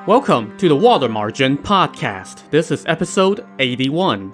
Welcome to the Water Margin Podcast. This is episode 81.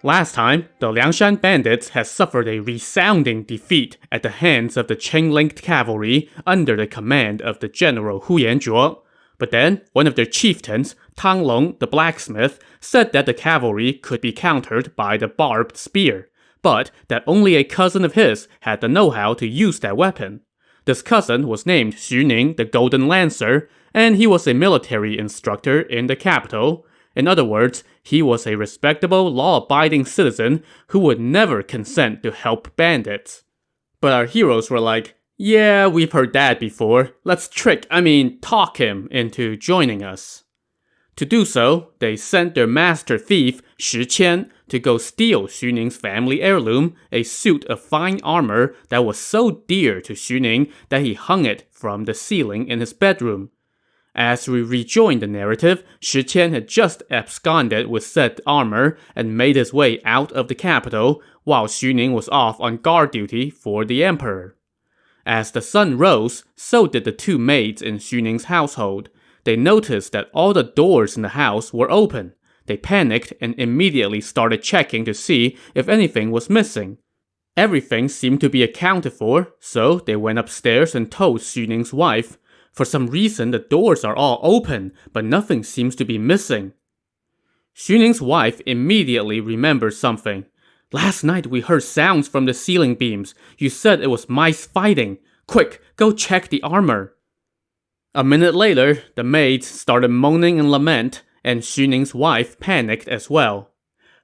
Last time, the Liangshan bandits had suffered a resounding defeat at the hands of the chain-linked cavalry under the command of the general Hu Yanzhuo. But then, one of their chieftains, Tang Long the blacksmith, said that the cavalry could be countered by the barbed spear, but that only a cousin of his had the know-how to use that weapon. This cousin was named Xu Ning the Golden Lancer, and he was a military instructor in the capital. In other words, he was a respectable, law-abiding citizen who would never consent to help bandits. But our heroes were like, yeah, we've heard that before. Let's talk him into joining us. To do so, they sent their master thief, Shi Qian, to go steal Xu Ning's family heirloom, a suit of fine armor that was so dear to Xu Ning that he hung it from the ceiling in his bedroom. As we rejoin the narrative, Shi Qian had just absconded with said armor and made his way out of the capital, while Xu Ning was off on guard duty for the emperor. As the sun rose, so did the two maids in Xu Ning's household. They noticed that all the doors in the house were open. They panicked and immediately started checking to see if anything was missing. Everything seemed to be accounted for, so they went upstairs and told Xu Ning's wife. For some reason, the doors are all open, but nothing seems to be missing. Xu Ning's wife immediately remembered something. Last night we heard sounds from the ceiling beams. You said it was mice fighting. Quick, go check the armor. A minute later, the maids started moaning and lament, and Xu Ning's wife panicked as well.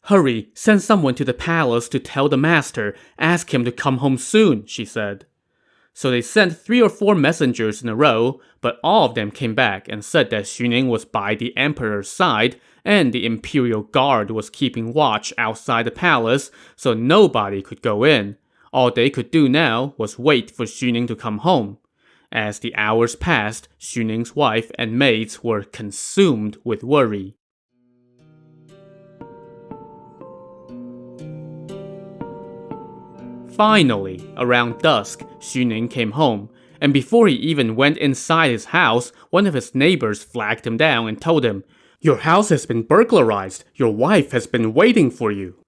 Hurry, send someone to the palace to tell the master, ask him to come home soon, she said. So they sent 3 or 4 messengers in a row, but all of them came back and said that Xu Ning was by the emperor's side, and the imperial guard was keeping watch outside the palace, so nobody could go in. All they could do now was wait for Xu Ning to come home. As the hours passed, Xu Ning's wife and maids were consumed with worry. Finally, around dusk, Xu Ning came home, and before he even went inside his house, one of his neighbors flagged him down and told him, "Your house has been burglarized. Your wife has been waiting for you."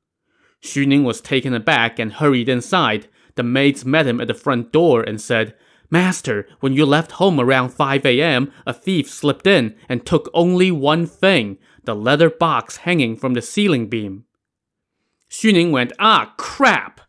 Xu Ning was taken aback and hurried inside. The maids met him at the front door and said, "Master, when you left home around 5 a.m., a thief slipped in and took only one thing, the leather box hanging from the ceiling beam." Xu Ning went, crap!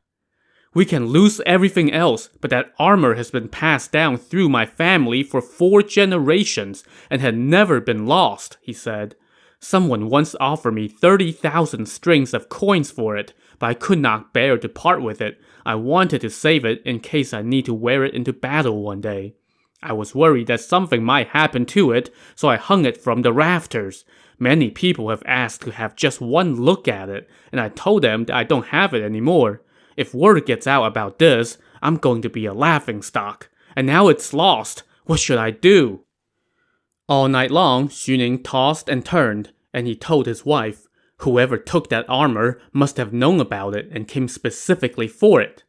We can lose everything else, but that armor has been passed down through my family for 4 generations and had never been lost, he said. Someone once offered me 30,000 strings of coins for it, but I could not bear to part with it. I wanted to save it in case I need to wear it into battle one day. I was worried that something might happen to it, so I hung it from the rafters. Many people have asked to have just one look at it, and I told them that I don't have it anymore. If word gets out about this, I'm going to be a laughingstock. And now it's lost. What should I do? All night long, Xu Ning tossed and turned, and he told his wife, whoever took that armor must have known about it and came specifically for it.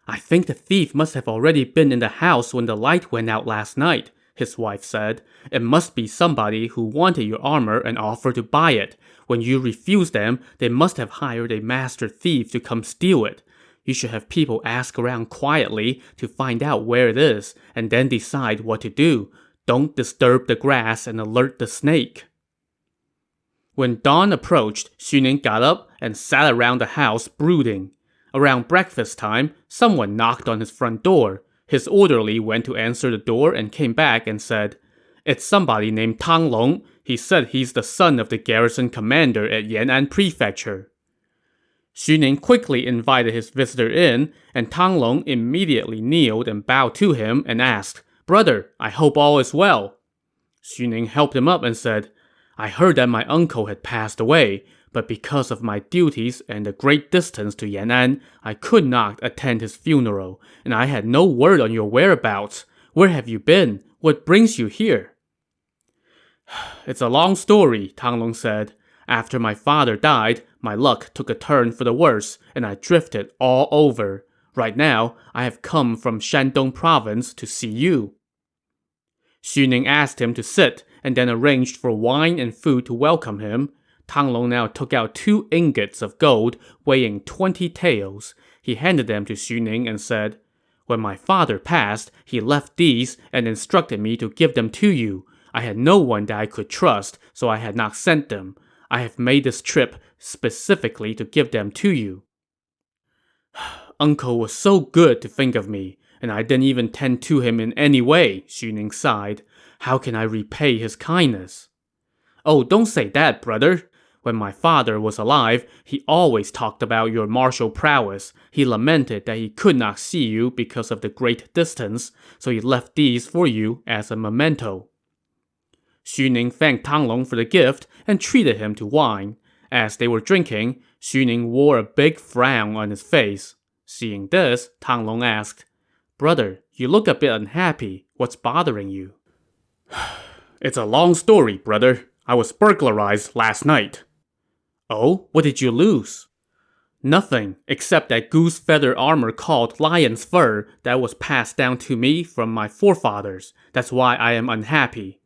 I think the thief must have already been in the house when the light went out last night, his wife said. It must be somebody who wanted your armor and offered to buy it. When you refused them, they must have hired a master thief to come steal it. You should have people ask around quietly to find out where it is, and then decide what to do. Don't disturb the grass and alert the snake. When dawn approached, Xu Ning got up and sat around the house brooding. Around breakfast time, someone knocked on his front door. His orderly went to answer the door and came back and said, "It's somebody named Tang Long. He said he's the son of the garrison commander at Yan'an Prefecture." Xu Ning quickly invited his visitor in, and Tang Long immediately kneeled and bowed to him and asked, "Brother, I hope all is well." Xu Ning helped him up and said, "I heard that my uncle had passed away, but because of my duties and the great distance to Yan'an, I could not attend his funeral, and I had no word on your whereabouts. Where have you been? What brings you here?" "It's a long story," Tang Long said. "After my father died, my luck took a turn for the worse, and I drifted all over. Right now, I have come from Shandong province to see you." Xu Ning asked him to sit and then arranged for wine and food to welcome him. Tang Long now took out 2 ingots of gold weighing 20 taels. He handed them to Xu Ning and said, "When my father passed, he left these and instructed me to give them to you. I had no one that I could trust, so I had not sent them. I have made this trip specifically to give them to you." "Uncle was so good to think of me, and I didn't even tend to him in any way," Xu Ning sighed. "How can I repay his kindness?" "Oh, don't say that, brother. When my father was alive, he always talked about your martial prowess. He lamented that he could not see you because of the great distance, so he left these for you as a memento." Xu Ning thanked Tang Long for the gift and treated him to wine. As they were drinking, Xu Ning wore a big frown on his face. Seeing this, Tang Long asked, "Brother, you look a bit unhappy. What's bothering you?" "It's a long story, brother. I was burglarized last night." "Oh, what did you lose?" "Nothing, except that goose feather armor called lion's fur that was passed down to me from my forefathers. That's why I am unhappy."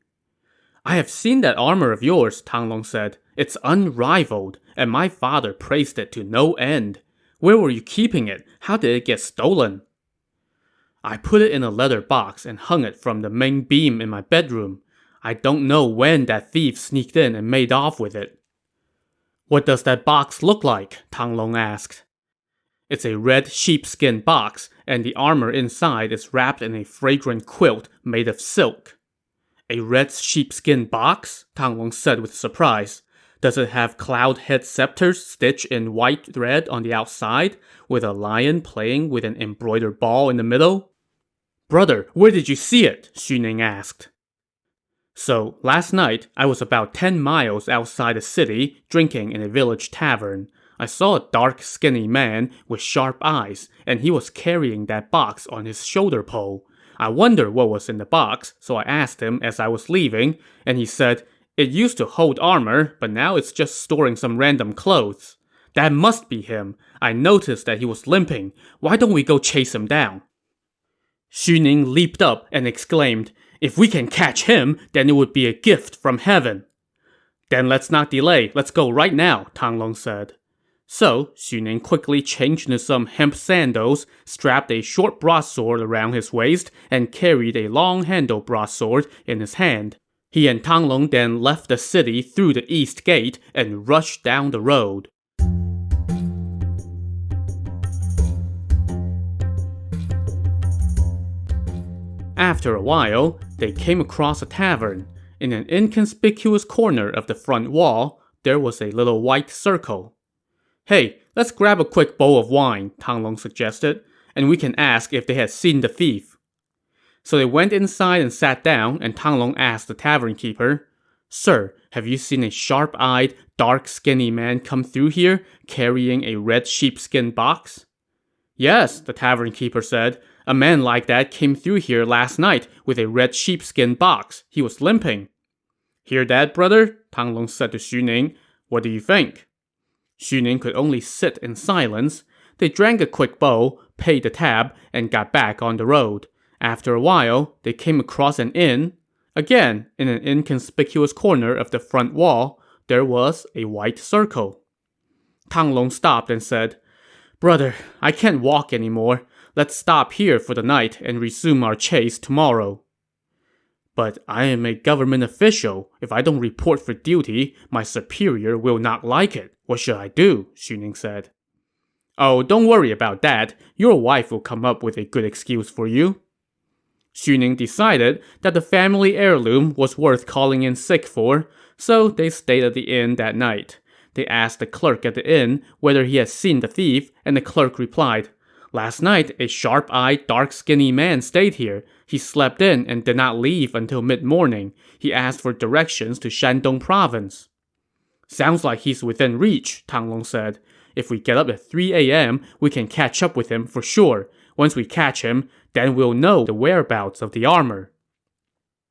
"I have seen that armor of yours," Tang Long said. "It's unrivaled, and my father praised it to no end. Where were you keeping it? How did it get stolen?" "I put it in a leather box and hung it from the main beam in my bedroom. I don't know when that thief sneaked in and made off with it." "What does that box look like?" Tang Long asked. "It's a red sheepskin box, and the armor inside is wrapped in a fragrant quilt made of silk." "A red sheepskin box?" Tang Long said with surprise. "Does it have cloud head scepters stitched in white thread on the outside, with a lion playing with an embroidered ball in the middle?" "Brother, where did you see it?" Xu Ning asked. "So, last night, I was about 10 miles outside the city, drinking in a village tavern. I saw a dark, skinny man with sharp eyes, and he was carrying that box on his shoulder pole. I wondered what was in the box, so I asked him as I was leaving, and he said, 'It used to hold armor, but now it's just storing some random clothes.' That must be him. I noticed that he was limping. Why don't we go chase him down?" Xu Ning leaped up and exclaimed, "If we can catch him, then it would be a gift from heaven." "Then let's not delay. Let's go right now," Tang Long said. So, Xu Ning quickly changed into some hemp sandals, strapped a short broadsword around his waist, and carried a long-handled broadsword in his hand. He and Tang Long then left the city through the east gate and rushed down the road. After a while, they came across a tavern. In an inconspicuous corner of the front wall, there was a little white circle. "Hey, let's grab a quick bowl of wine," Tang Long suggested, "and we can ask if they had seen the thief." So they went inside and sat down, and Tang Long asked the tavern keeper, "Sir, have you seen a sharp-eyed, dark, skinny man come through here, carrying a red sheepskin box?" "Yes," the tavern keeper said. "A man like that came through here last night with a red sheepskin box. He was limping." "Hear that, brother?" Tang Long said to Xu Ning. "What do you think?" Xu Ning could only sit in silence. They drank a quick bowl, paid the tab, and got back on the road. After a while, they came across an inn. Again, in an inconspicuous corner of the front wall, there was a white circle. Tang Long stopped and said, "Brother, I can't walk anymore. Let's stop here for the night and resume our chase tomorrow." "But I am a government official. If I don't report for duty, my superior will not like it. What should I do?" Xu Ning said. "Oh, don't worry about that. Your wife will come up with a good excuse for you." Xu Ning decided that the family heirloom was worth calling in sick for, so they stayed at the inn that night. They asked the clerk at the inn whether he had seen the thief, and the clerk replied, "Last night, a sharp-eyed, dark-skinny man stayed here. He slept in and did not leave until mid-morning. He asked for directions to Shandong province." "Sounds like he's within reach," Tang Long said. "If we get up at 3 a.m., we can catch up with him for sure. Once we catch him, then we'll know the whereabouts of the armor."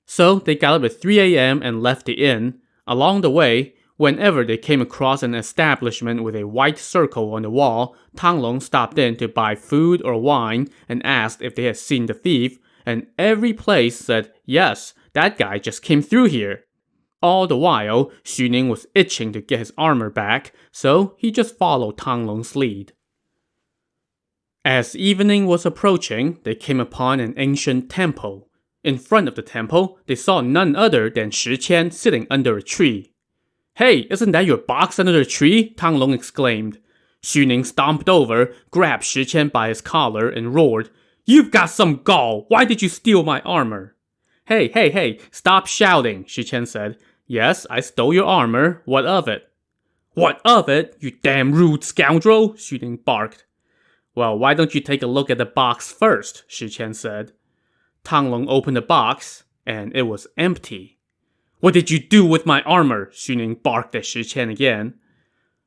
So they got up at 3 a.m. and left the inn. Along the way, whenever they came across an establishment with a white circle on the wall, Tang Long stopped in to buy food or wine and asked if they had seen the thief, and every place said yes, That guy just came through here." All the while, Xu Ning was itching to get his armor back, so he just followed Tang Long's lead. As evening was approaching, they came upon an ancient temple. In front of the temple, they saw none other than Shi Qian sitting under a tree. "Hey, isn't that your box under the tree?" Tang Long exclaimed. Xu Ning stomped over, grabbed Shi Qian by his collar, and roared, "You've got some gall! Why did you steal my armor?" Hey, stop shouting," Shi Qian said. "Yes, I stole your armor. What of it?" "What of it? You damn rude scoundrel!" Xu Ning barked. "Well, why don't you take a look at the box first?" Shi Qian said. Tang Long opened the box, and it was empty. "What did you do with my armor?" Xu Ning barked at Shi Qian again.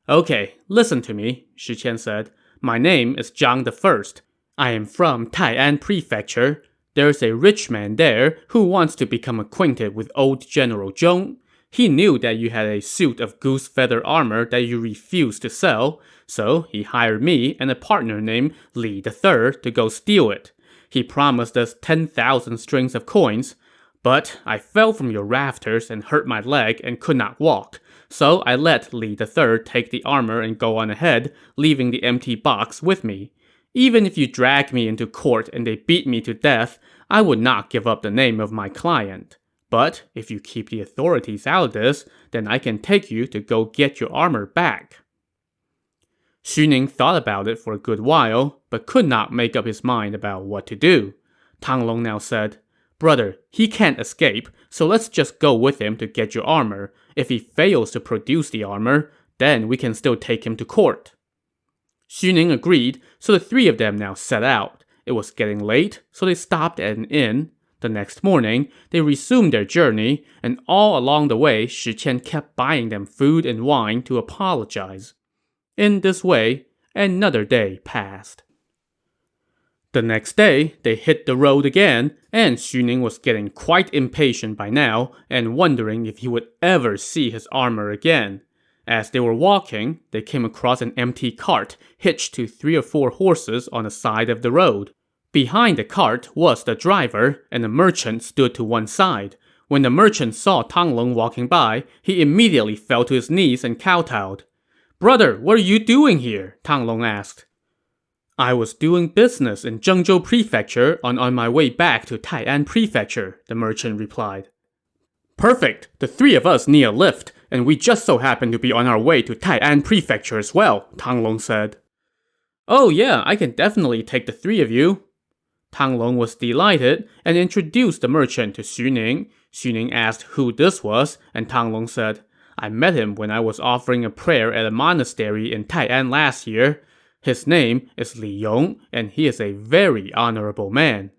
"Okay, listen to me," Shi Qian said. "My name is Zhang the First. I am from Tai'an Prefecture. There's a rich man there who wants to become acquainted with old General Zhong. He knew that you had a suit of goose feather armor that you refused to sell, so he hired me and a partner named Li the Third to go steal it. He promised us 10,000 strings of coins, but I fell from your rafters and hurt my leg and could not walk, so I let Li the Third take the armor and go on ahead, leaving the empty box with me. Even if you drag me into court and they beat me to death, I would not give up the name of my client. But if you keep the authorities out of this, then I can take you to go get your armor back." Xu Ning thought about it for a good while, but could not make up his mind about what to do. Tang Long now said, "Brother, he can't escape, so let's just go with him to get your armor. If he fails to produce the armor, then we can still take him to court." Xu Ning agreed, so the three of them now set out. It was getting late, so they stopped at an inn. The next morning, they resumed their journey, and all along the way, Shi Qian kept buying them food and wine to apologize. In this way, another day passed. The next day, they hit the road again, and Xu Ning was getting quite impatient by now and wondering if he would ever see his armor again. As they were walking, they came across an empty cart hitched to 3 or 4 horses on the side of the road. Behind the cart was the driver, and the merchant stood to one side. When the merchant saw Tang Long walking by, he immediately fell to his knees and kowtowed. "Brother, what are you doing here?" Tang Long asked. "I was doing business in Zhengzhou Prefecture on my way back to Tai'an Prefecture," the merchant replied. "Perfect! The 3 of us need a lift, and we just so happen to be on our way to Tai'an Prefecture as well," Tang Long said. "Oh yeah, I can definitely take the 3 of you." Tang Long was delighted and introduced the merchant to Xu Ning. Xu Ning asked who this was, and Tang Long said, "I met him when I was offering a prayer at a monastery in Tai'an last year. His name is Li Yong, and he is a very honorable man."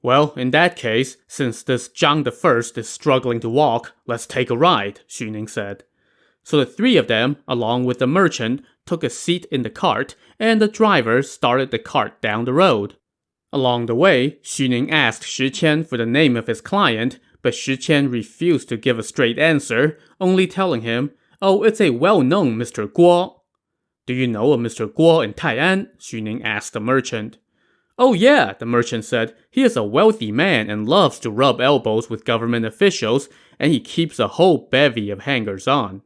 "Well, in that case, since this Zhang the First is struggling to walk, let's take a ride," Xu Ning said. So the 3 of them, along with the merchant, took a seat in the cart, and the driver started the cart down the road. Along the way, Xu Ning asked Shi Qian for the name of his client, but Shi Qian refused to give a straight answer, only telling him, "Oh, it's a well-known Mr. Guo." "Do you know a Mr. Guo in Tai'an?" Xu Ning asked the merchant. "Oh yeah," the merchant said. "He is a wealthy man and loves to rub elbows with government officials, and he keeps a whole bevy of hangers-on."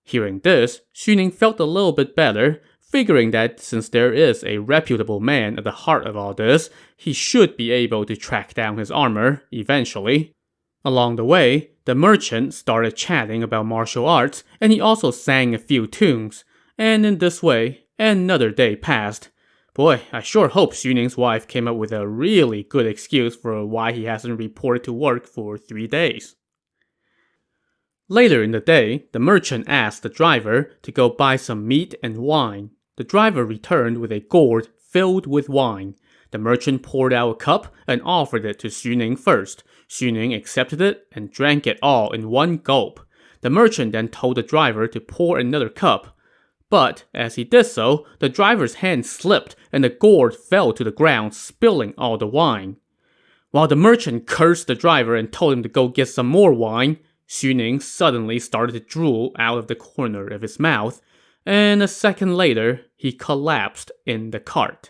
Hearing this, Xu Ning felt a little bit better, figuring that since there is a reputable man at the heart of all this, he should be able to track down his armor eventually. Along the way, the merchant started chatting about martial arts, and he also sang a few tunes. And in this way, another day passed. Boy, I sure hope Xu Ning's wife came up with a really good excuse for why he hasn't reported to work for 3 days. Later in the day, the merchant asked the driver to go buy some meat and wine. The driver returned with a gourd filled with wine. The merchant poured out a cup and offered it to Xu Ning first. Xu Ning accepted it and drank it all in one gulp. The merchant then told the driver to pour another cup. But as he did so, the driver's hand slipped and the gourd fell to the ground, spilling all the wine. While the merchant cursed the driver and told him to go get some more wine, Xu Ning suddenly started to drool out of the corner of his mouth, and a 1 second later, he collapsed in the cart. Cart.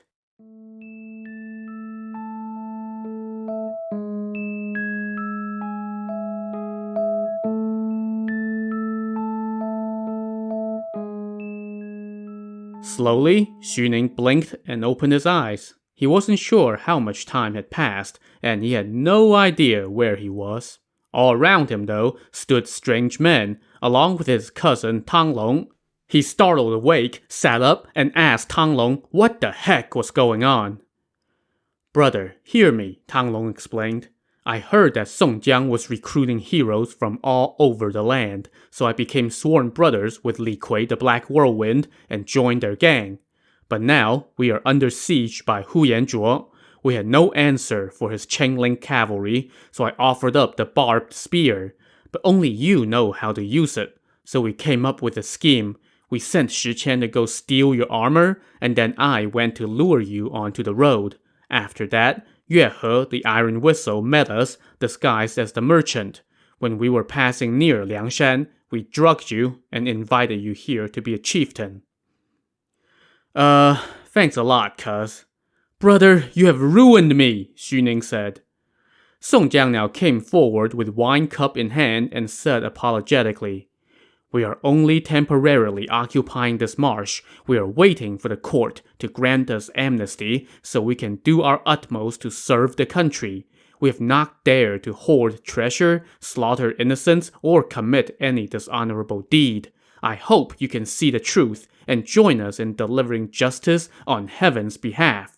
Slowly, Xu Ning blinked and opened his eyes. He wasn't sure how much time had passed, and he had no idea where he was. All around him, though, stood strange men, along with his cousin Tang Long. He startled awake, sat up, and asked Tang Long what the heck was going on. "Brother, hear me," Tang Long explained. "I heard that Song Jiang was recruiting heroes from all over the land, so I became sworn brothers with Li Kui the Black Whirlwind and joined their gang. But now, we are under siege by Hu Yanzhuo. We had no answer for his Chengling cavalry, so I offered up the barbed spear. But only you know how to use it. So we came up with a scheme. We sent Shi Qian to go steal your armor, and then I went to lure you onto the road. After that, Yue He, the Iron Whistle, met us, disguised as the merchant. When we were passing near Liangshan, we drugged you and invited you here to be a chieftain." Thanks a lot, cuz. "Brother, you have ruined me," Xu Ning said. Song Jiang now came forward with wine cup in hand and said apologetically, "We are only temporarily occupying this marsh. We are waiting for the court to grant us amnesty so we can do our utmost to serve the country. We have not dared to hoard treasure, slaughter innocents, or commit any dishonorable deed. I hope you can see the truth and join us in delivering justice on heaven's behalf."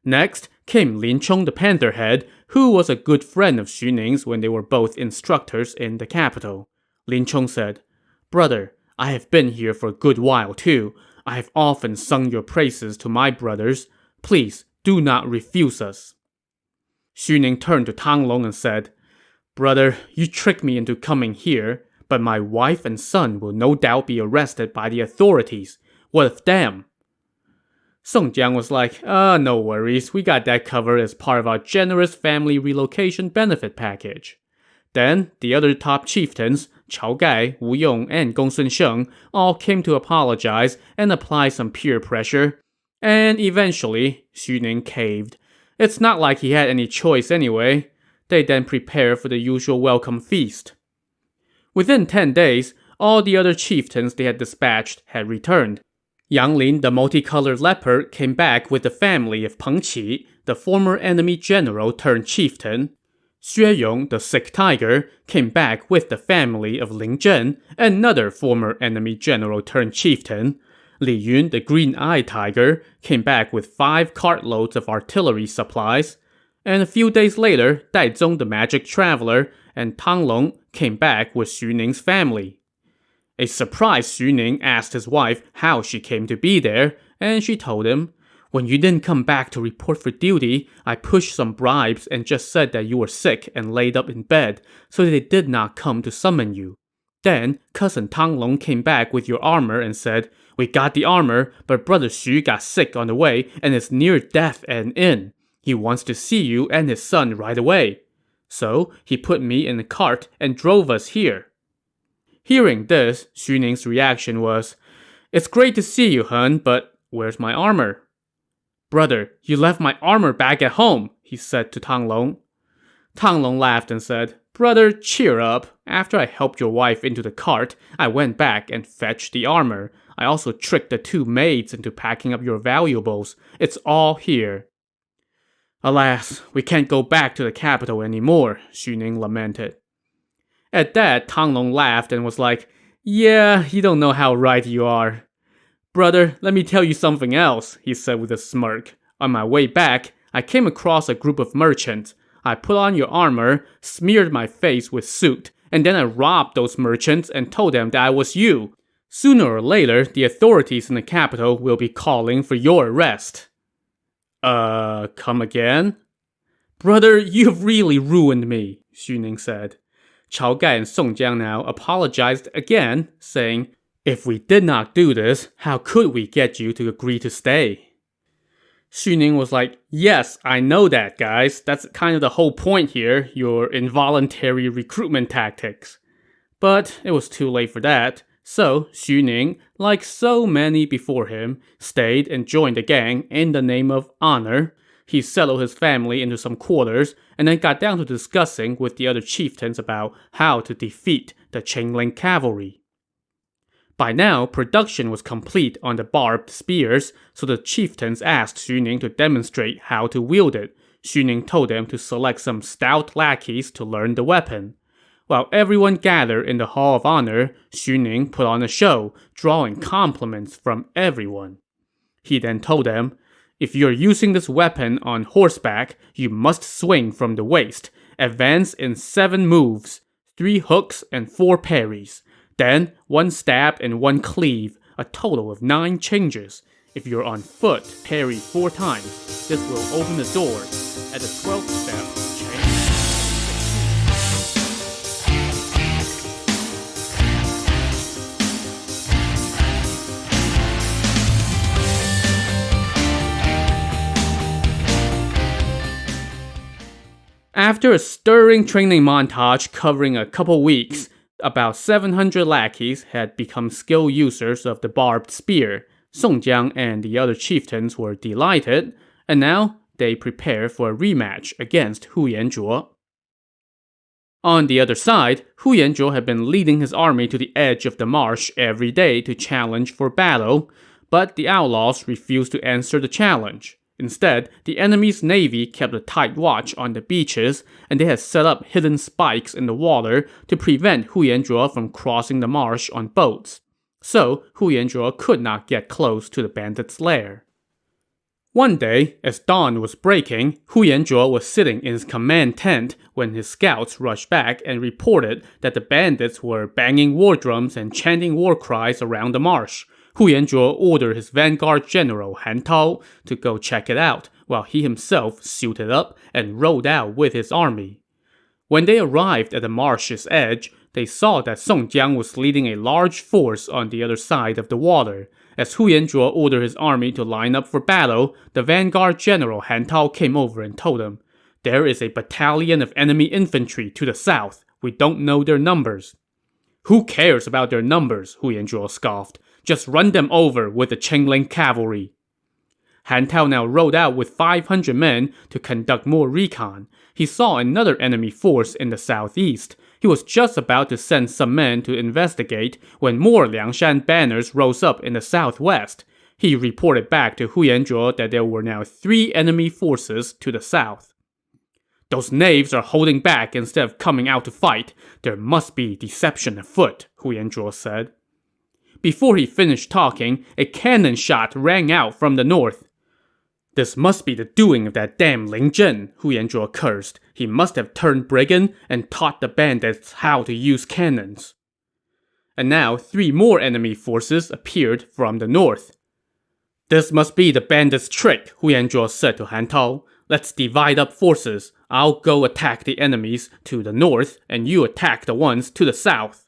Next came Lin Chong the Pantherhead, who was a good friend of Xu Ning's when they were both instructors in the capital. Lin Chong said, "Brother, I have been here for a good while too. I have often sung your praises to my brothers. Please, do not refuse us." Xu Ning turned to Tang Long and said, "Brother, you tricked me into coming here, but my wife and son will no doubt be arrested by the authorities. What of them?" Song Jiang was like, no worries, we got that covered as part of our generous family relocation benefit package. Then, the other top chieftains, Chao Gai, Wu Yong, and Gong Sun Sheng, all came to apologize and apply some peer pressure. And eventually, Xu Ning caved. It's not like he had any choice anyway. They then prepared for the usual welcome feast. Within 10 days, all the other chieftains they had dispatched had returned. Yang Lin, the multicolored leopard, came back with the family of Peng Qi, the former enemy general turned chieftain. Xue Yong, the sick tiger, came back with the family of Ling Zhen, another former enemy general turned chieftain. Li Yun, the green-eyed tiger, came back with 5 cartloads of artillery supplies. And a few days later, Dai Zong, the magic traveler, and Tang Long came back with Xu Ning's family. A surprised Xu Ning asked his wife how she came to be there, and she told him, "When you didn't come back to report for duty, I pushed some bribes and just said that you were sick and laid up in bed, so they did not come to summon you. Then, cousin Tang Long came back with your armor and said, 'We got the armor, but brother Xu got sick on the way and is near death and in. He wants to see you and his son right away.' So, he put me in a cart and drove us here." Hearing this, Xu Ning's reaction was, "It's great to see you, hun, but where's my armor?" "Brother, you left my armor back at home," he said to Tang Long. Tang Long laughed and said, "Brother, cheer up. After I helped your wife into the cart, I went back and fetched the armor. I also tricked the 2 maids into packing up your valuables. It's all here." "Alas, we can't go back to the capital anymore," Xu Ning lamented. At that, Tang Long laughed and was like, "Yeah, you don't know how right you are." "Brother, let me tell you something else," he said with a smirk. "On my way back, I came across a group of merchants. I put on your armor, smeared my face with soot, and then I robbed those merchants and told them that I was you. Sooner or later, the authorities in the capital will be calling for your arrest." Come again?" "Brother, you've really ruined me," Xu Ning said. Chao Gai and Song Jiang now apologized again, saying, "If we did not do this, how could we get you to agree to stay?" Xu Ning was like, "Yes, I know that, guys. That's kind of the whole point here, your involuntary recruitment tactics." But it was too late for that, so Xu Ning, like so many before him, stayed and joined the gang in the name of honor. He settled his family into some quarters, and then got down to discussing with the other chieftains about how to defeat the Chengling cavalry. By now, production was complete on the barbed spears, so the chieftains asked Xu Ning to demonstrate how to wield it. Xu Ning told them to select some stout lackeys to learn the weapon. While everyone gathered in the Hall of Honor, Xu Ning put on a show, drawing compliments from everyone. He then told them, "If you're using this weapon on horseback, you must swing from the waist, advance in 7 moves, 3 hooks and 4 parries. Then 1 stab and 1 cleave, a total of 9 changes. If you're on foot, parry 4 times. This will open the door. At the 12th step, change." After a stirring training montage covering a couple weeks, about 700 lackeys had become skilled users of the barbed spear. Song Jiang and the other chieftains were delighted, and now they prepare for a rematch against Hu Yanzhuo. On the other side, Hu Yanzhuo had been leading his army to the edge of the marsh every day to challenge for battle, but the outlaws refused to answer the challenge. Instead, the enemy's navy kept a tight watch on the beaches, and they had set up hidden spikes in the water to prevent Hu Yanzhuo from crossing the marsh on boats. So, Hu Yanzhuo could not get close to the bandits' lair. One day, as dawn was breaking, Hu Yanzhuo was sitting in his command tent when his scouts rushed back and reported that the bandits were banging war drums and chanting war cries around the marsh. Hu Yanzhuo ordered his vanguard general Han Tao to go check it out, while he himself suited up and rode out with his army. When they arrived at the marsh's edge, they saw that Song Jiang was leading a large force on the other side of the water. As Hu Yanzhuo ordered his army to line up for battle, the vanguard general Han Tao came over and told him, "There is a battalion of enemy infantry to the south. We don't know their numbers." "Who cares about their numbers?" Hu Yanzhuo scoffed. "Just run them over with the Ning cavalry." Han Tao now rode out with 500 men to conduct more recon. He saw another enemy force in the southeast. He was just about to send some men to investigate when more Liangshan banners rose up in the southwest. He reported back to Hu Yanzhuo that there were now 3 enemy forces to the south. "Those knaves are holding back instead of coming out to fight. There must be deception afoot," Hu Yanzhuo said. Before he finished talking, a cannon shot rang out from the north. "This must be the doing of that damn Ling Zhen," Hu Yanzhuo cursed. "He must have turned brigand and taught the bandits how to use cannons." And now 3 more enemy forces appeared from the north. "This must be the bandits' trick," Hu Yanzhuo said to Han Tao. "Let's divide up forces. I'll go attack the enemies to the north, and you attack the ones to the south."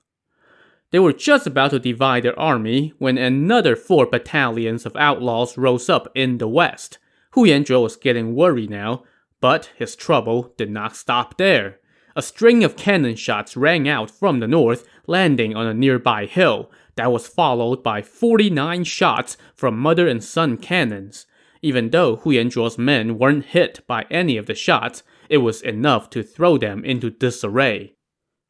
They were just about to divide their army when another 4 battalions of outlaws rose up in the west. Hu Yanzhuo was getting worried now, but his trouble did not stop there. A string of cannon shots rang out from the north, landing on a nearby hill. That was followed by 49 shots from mother and son cannons. Even though Hu Yanzhuo's men weren't hit by any of the shots, it was enough to throw them into disarray.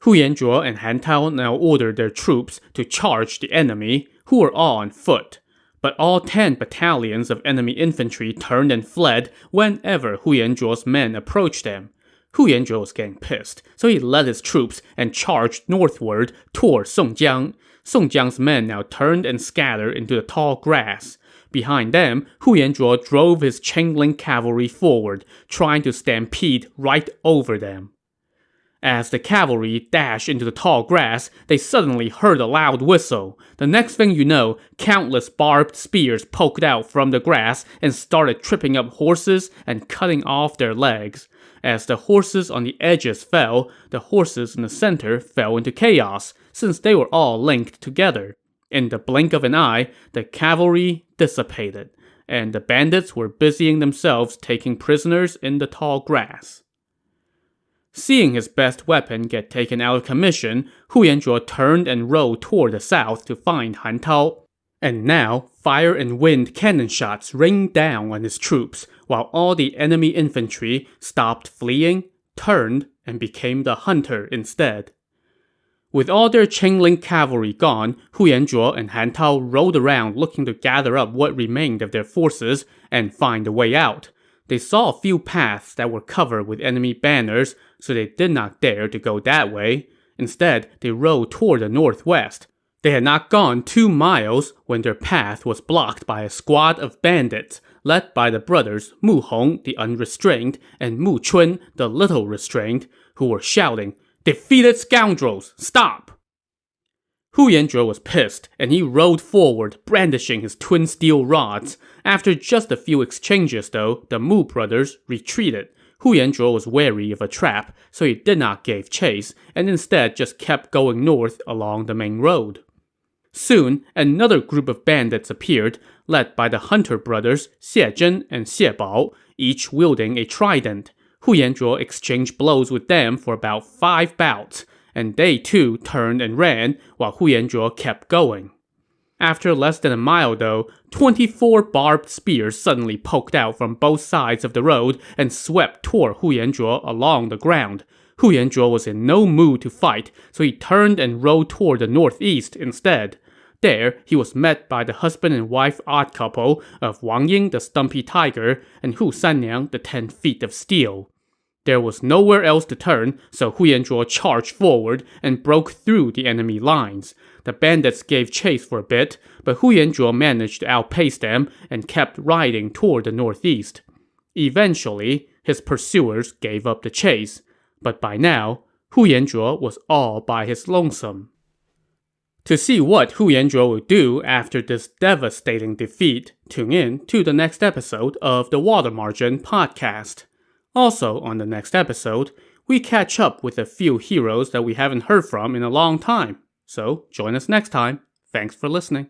Hu Yanzhuo and Han Tao now ordered their troops to charge the enemy, who were all on foot. But all 10 battalions of enemy infantry turned and fled whenever Hu Yanzhuo's men approached them. Hu Yanzhuo was getting pissed, so he led his troops and charged northward toward Song Jiang. Song Jiang's men now turned and scattered into the tall grass. Behind them, Hu Yanzhuo drove his Ning cavalry forward, trying to stampede right over them. As the cavalry dashed into the tall grass, they suddenly heard a loud whistle. The next thing you know, countless barbed spears poked out from the grass and started tripping up horses and cutting off their legs. As the horses on the edges fell, the horses in the center fell into chaos, since they were all linked together. In the blink of an eye, the cavalry dissipated, and the bandits were busying themselves taking prisoners in the tall grass. Seeing his best weapon get taken out of commission, Hu Yanzhuo turned and rode toward the south to find Han Tao. And now, fire and wind cannon shots rained down on his troops, while all the enemy infantry stopped fleeing, turned, and became the hunter instead. With all their chain-link cavalry gone, Hu Yanzhuo and Han Tao rode around looking to gather up what remained of their forces and find a way out. They saw a few paths that were covered with enemy banners, so they did not dare to go that way. Instead, they rode toward the northwest. They had not gone 2 miles when their path was blocked by a squad of bandits, led by the brothers Mu Hong, the unrestrained, and Mu Chun, the little restrained, who were shouting, "Defeated scoundrels, stop!" Hu Yanzhuo was pissed, and he rode forward, brandishing his twin steel rods. After just a few exchanges, though, the Mu brothers retreated. Hu Yanzhuo was wary of a trap, so he did not give chase, and instead just kept going north along the main road. Soon, another group of bandits appeared, led by the Hunter brothers Xie Zhen and Xie Bao, each wielding a trident. Hu Yanzhuo exchanged blows with them for about 5 bouts, and they too turned and ran, while Hu Yanzhuo kept going. After less than a mile, though, 24 barbed spears suddenly poked out from both sides of the road and swept toward Hu Yanzhuo along the ground. Hu Yanzhuo was in no mood to fight, so he turned and rode toward the northeast instead. There, he was met by the husband and wife odd couple of Wang Ying the Stumpy Tiger and Hu Sanniang the 10 Feet of Steel. There was nowhere else to turn, so Hu Yanzhuo charged forward and broke through the enemy lines. The bandits gave chase for a bit, but Hu Yanzhuo managed to outpace them and kept riding toward the northeast. Eventually, his pursuers gave up the chase, but by now, Hu Yanzhuo was all by his lonesome. To see what Hu Yanzhuo will do after this devastating defeat, tune in to the next episode of the Water Margin podcast. Also, on the next episode, we catch up with a few heroes that we haven't heard from in a long time. So, join us next time. Thanks for listening.